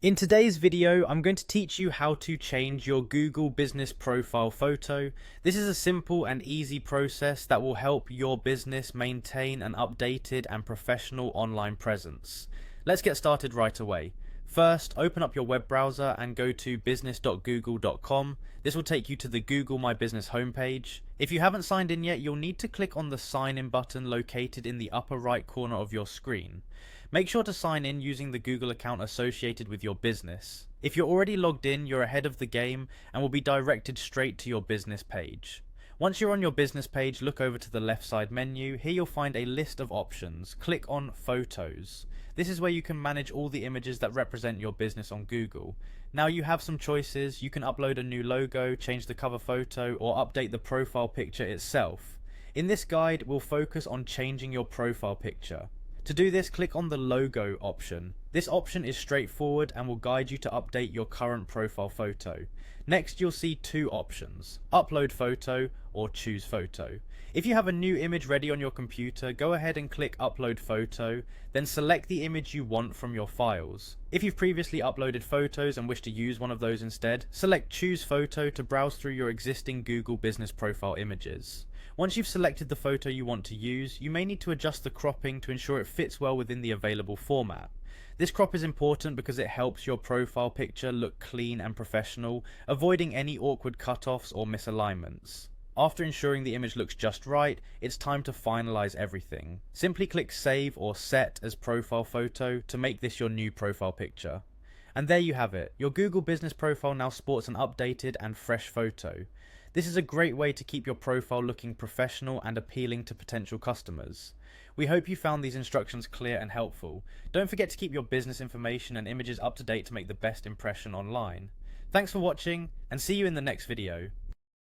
In today's video, I'm going to teach you how to change your Google Business Profile photo. This is a simple and easy process that will help your business maintain an updated and professional online presence. Let's get started right away. First, open up your web browser and go to business.google.com. This will take you to the Google My Business homepage. If you haven't signed in yet, you'll need to click on the sign in button located in the upper right corner of your screen. Make sure to sign in using the Google account associated with your business. If you're already logged in, you're ahead of the game and will be directed straight to your business page. Once you're on your business page, look over to the left side menu. Here you'll find a list of options. Click on Photos. This is where you can manage all the images that represent your business on Google. Now you have some choices. You can upload a new logo, change the cover photo, or update the profile picture itself. In this guide, we'll focus on changing your profile picture. To do this, click on the logo option. This option is straightforward and will guide you to update your current profile photo. Next, you'll see two options: upload photo or choose photo. If you have a new image ready on your computer, go ahead and click upload photo, then select the image you want from your files. If you've previously uploaded photos and wish to use one of those instead, select choose photo to browse through your existing Google Business Profile images. Once you've selected the photo you want to use, you may need to adjust the cropping to ensure it fits well within the available format. This crop is important because it helps your profile picture look clean and professional, avoiding any awkward cutoffs or misalignments. After ensuring the image looks just right, it's time to finalize everything. Simply click Save or Set as Profile Photo to make this your new profile picture. And there you have it. Your Google Business Profile now sports an updated and fresh photo. This is a great way to keep your profile looking professional and appealing to potential customers. We hope you found these instructions clear and helpful. Don't forget to keep your business information and images up to date to make the best impression online. Thanks for watching, and see you in the next video.